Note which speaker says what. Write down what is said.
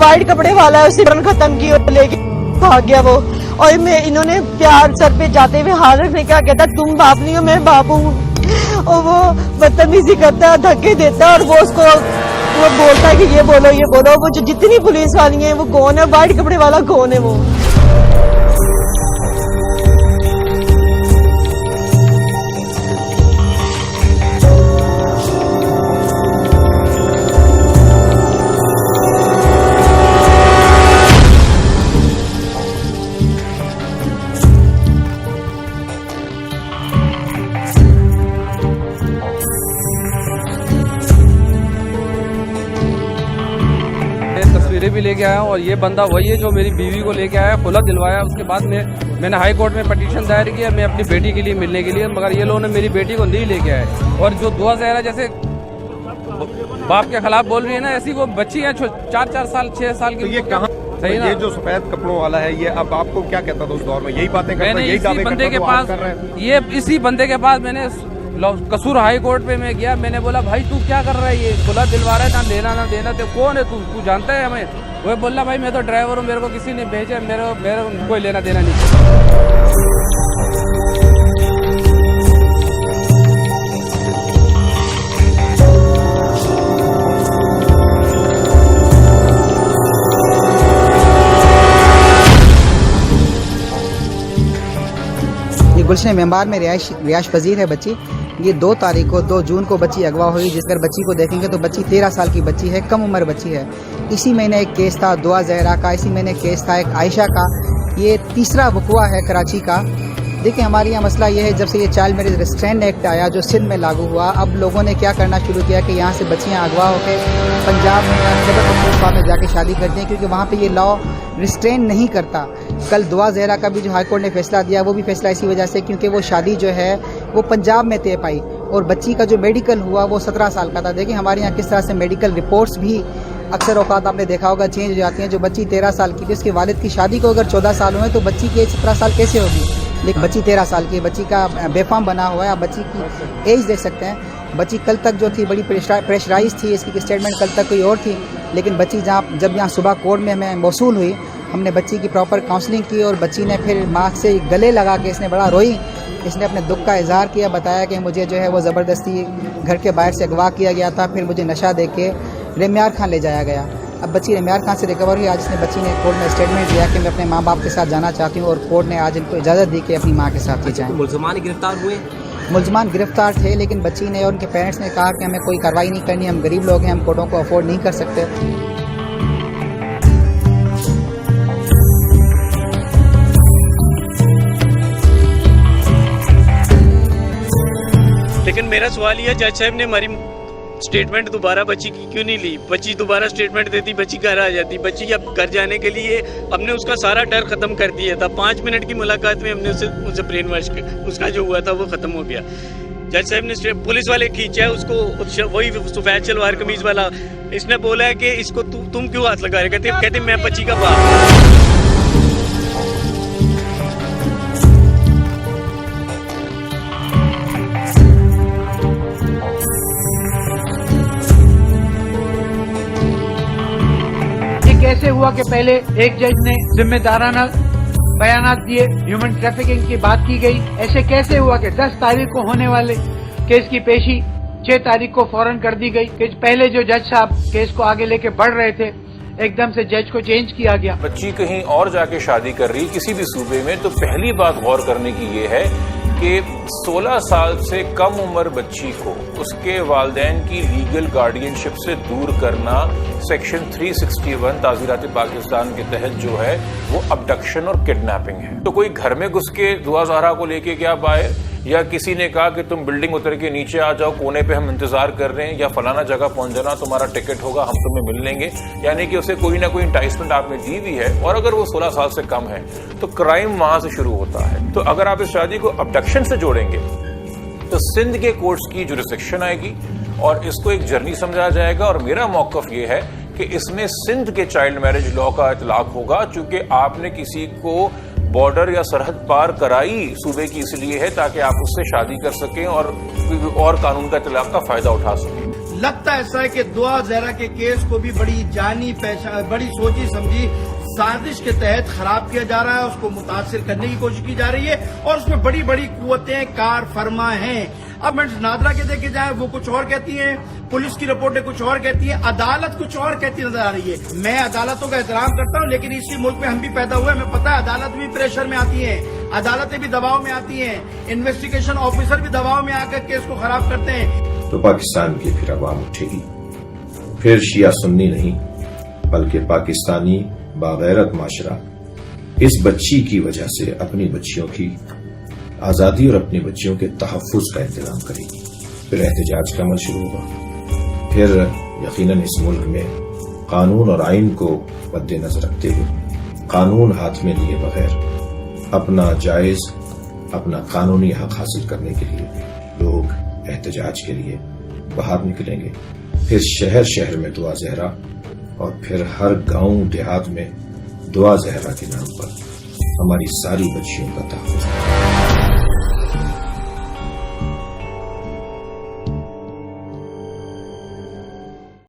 Speaker 1: White कपड़े वाला है उसे खत्म की और लेके भाग गया वो। और मैं इन्होंने प्यार सर पे जाते हुए हाथ रखने क्या कहता, तुम बाप नहीं हो मैं बाप हूँ। और वो बदतमीजी करता है, धक्के देता है और वो उसको वो बोलता है कि ये बोलो। वो जो जितनी पुलिस वाली है वो कौन है, वाइट कपड़े वाला कौन है वो।
Speaker 2: तस्वीरें भी लेके आया और ये बंदा वही है जो मेरी बीवी को लेके आया, खुला दिलवाया। उसके बाद मैंने हाई कोर्ट में पटिशन दायर किया मैं अपनी बेटी के लिए मिलने के लिए, मगर ये लोगों ने मेरी बेटी को नहीं लेके आए। और जो दुआ ज़हरा जैसे बाप के खिलाफ बोल रही है ना, ऐसी वो बच्ची है 4 साल 6 साल की।
Speaker 3: तो ये कहाँ
Speaker 2: सही ना?
Speaker 3: ये जो सफेद कपड़ों वाला है ये अब आपको क्या कहता था उस दौर में? यही बातें करता, यही दावे
Speaker 2: बंदे के
Speaker 3: करता,
Speaker 2: पास ये इसी बंदे के पास मैंने कसूर हाई कोर्ट पे मैं गया। मैंने बोला भाई तू क्या कर रहा है, ये खुला दिलवा रहा है, ना लेना ना देना, तो कौन है तू जानता है हमें? वो बोला भाई मैं तो ड्राइवर हूँ, मेरे को किसी ने भेजा, मेरे कोई लेना देना नहीं।
Speaker 4: ये गुलशन मेंबार में रिहाइश पजीर है बच्ची। ये 2 जून को बच्ची अगवा हुई, जिसकर बच्ची को देखेंगे तो बच्ची 13 साल की बच्ची है, कम उम्र बच्ची है। इसी महीने एक केस था दुआ ज़हरा का, इसी महीने केस था एक आयशा का। ये तीसरा वक़ुआ है कराची का। देखिए हमारे यहाँ मसला ये है, जब से ये चाइल्ड मैरिज रिस्ट्रेंट एक्ट आया जो सिंध में लागू हुआ, अब लोगों ने क्या करना शुरू किया कि यहाँ से बच्चियाँ अगवा होकर पंजाब में या खैबर पख्तूनख्वा में जाके शादी करती हैं, क्योंकि वहाँ पे ये लॉ रिस्ट्रेन नहीं करता। कल दुआ ज़हरा का भी जो हाई कोर्ट ने फैसला दिया, वो भी फैसला इसी वजह से क्योंकि वो शादी जो है वो पंजाब में तय पाई और बच्ची का जो मेडिकल हुआ वो 17 साल का था। देखिए हमारे यहाँ किस तरह से मेडिकल रिपोर्ट्स भी अक्सर औकात आपने देखा होगा चेंज हो जाती हैं। जो बच्ची 13 साल की थी, उसके वालिद की शादी को अगर 14 साल हुए तो बच्ची की एज 17 साल कैसे होगी? लेकिन बच्ची 13 साल की है, बच्ची का बेफाम बना हुआ है। आप बच्ची की एज देख सकते हैं। बच्ची कल तक जो थी बड़ी प्रेशराइज थी, इसकी स्टेटमेंट कल तक कोई और थी, लेकिन बच्ची जब यहाँ सुबह कोर्ट में हमें मौसूल हुई, हमने बच्ची की प्रॉपर काउंसलिंग की और बच्ची ने फिर माँ से गले लगा के इसने बड़ा रोई। इसने अपने दुख का इजहार किया, बताया कि मुझे जो है वो ज़बरदस्ती घर के बाहर से अगवा किया गया था, फिर मुझे नशा दे के रेम्यार खान ले जाया गया। अब बच्ची रेम्यार खान से रिकवर हुई। आज इसने बच्ची ने कोर्ट में स्टेटमेंट दिया कि मैं अपने माँ बाप के साथ जाना चाहती हूँ और कोर्ट ने आज इनको इजाज़त दी कि अपनी माँ के साथ ही जाएँ।
Speaker 5: मुलजमान गिरफ्तार हुए?
Speaker 4: मुलजमान गिरफ्तार थे, लेकिन बच्ची ने और उनके पेरेंट्स ने कहा कि हमें कोई कार्रवाई नहीं करनी, हम गरीब लोग हैं, हम कोर्टों को अफोर्ड नहीं कर सकते।
Speaker 6: लेकिन मेरा सवाल यह, जज साहब ने हमारी स्टेटमेंट दोबारा बच्ची की क्यों नहीं ली? बच्ची दोबारा स्टेटमेंट देती, बच्ची घर आ जाती। बच्ची अब घर जाने के लिए हमने उसका सारा डर खत्म कर दिया था। 5 मिनट की मुलाकात में हमने उसे ब्रेन वॉश उसका जो हुआ था वो खत्म हो गया। जज साहब ने पुलिस वाले खींचा उसको, वही सफेद शलवार कमीज वाला, इसने बोला है कि इसको तुम क्यों हाथ लगा रहे? कहते मैं बच्ची का बाप।
Speaker 7: कैसे हुआ कि पहले एक जज ने जिम्मेदाराना बयानात दिए, ह्यूमन ट्रैफिकिंग की बात की गई? ऐसे कैसे हुआ कि 10 तारीख को होने वाले केस की पेशी 6 तारीख को फौरन कर दी गई? कि पहले जो जज साहब केस को आगे लेके बढ़ रहे थे, एकदम से जज को चेंज किया गया।
Speaker 8: बच्ची कहीं और जाके शादी कर रही किसी भी सूबे में, तो पहली बात गौर करने की ये है कि 16 साल से कम उम्र बच्ची को उसके वालिदैन की लीगल गार्डियनशिप से दूर करना सेक्शन 361 ताज़ीरात पाकिस्तान के तहत जो है वो अबडक्शन और किडनैपिंग है। तो कोई घर में घुस के दुआ ज़हरा को लेके क्या पाए, या किसी ने कहा कि तुम बिल्डिंग उतर के नीचे आ जाओ, कोने पे हम इंतजार कर रहे हैं, या फलाना जगह पहुंच जाना, तुम्हारा टिकट होगा, हम तुम्हें मिल लेंगे, यानी कि उसे कोई ना कोई इंटाइसमेंट आपने दी हुई है। और अगर वो 16 साल से कम है तो क्राइम वहां से शुरू होता है। तो अगर आप इस शादी को अबडक्शन से जोड़ेंगे तो सिंध के कोर्ट्स की जुरिसडिक्शन आएगी और इसको एक जर्नी समझा जाएगा। और मेरा मौकफ ये है कि इसमें सिंध के चाइल्ड मैरिज लॉ का इतलाक होगा, चूंकि आपने किसी को बॉर्डर या सरहद पार कराई सूबे की इसलिए है ताकि आप उससे शादी कर सकें और कानून का इतलाक का फायदा उठा सकें।
Speaker 5: लगता ऐसा है कि दुआ जहरा के केस को भी बड़ी जानी पहचान, बड़ी सोची समझी साजिश के तहत खराब किया जा रहा है, उसको मुतासिर करने की कोशिश की जा रही है और उसमें बड़ी बड़ी कुव्वतें कार फरमा हैं। अब मैं नादरा के देखे जाए वो कुछ और कहती हैं, पुलिस की रिपोर्टें कुछ और कहती है, अदालत कुछ और कहती नजर आ रही है। मैं अदालतों का एहतराम करता हूं, लेकिन इसी मुल्क में हम भी पैदा हुए, हमें पता है अदालत भी प्रेशर में आती है, अदालतें भी दबाव में आती हैं, इन्वेस्टिगेशन ऑफिसर भी दबाव में आकर केस को खराब करते हैं।
Speaker 9: तो पाकिस्तान की फिर आवाम उठेगी, फिर शिया सुन्नी नहीं बल्कि पाकिस्तानी बागैरत माशरा इस बच्ची की वजह से अपनी बच्चियों की आजादी और अपनी बच्चियों के तहफ्फुज का इंतजाम करेगी। फिर एहतजाज का अमल शुरू होगा, फिर यकीनन इस मुल्क में कानून और आइन को मद्देनजर रखते हुए कानून हाथ में लिए बगैर अपना जायज अपना कानूनी हक हासिल करने के लिए लोग एहतजाज के लिए बाहर निकलेंगे। फिर शहर शहर में दुआ जहरा और फिर हर गांव देहात में दुआ जहरा के नाम पर हमारी सारी बच्चियों का तहफ्फुज।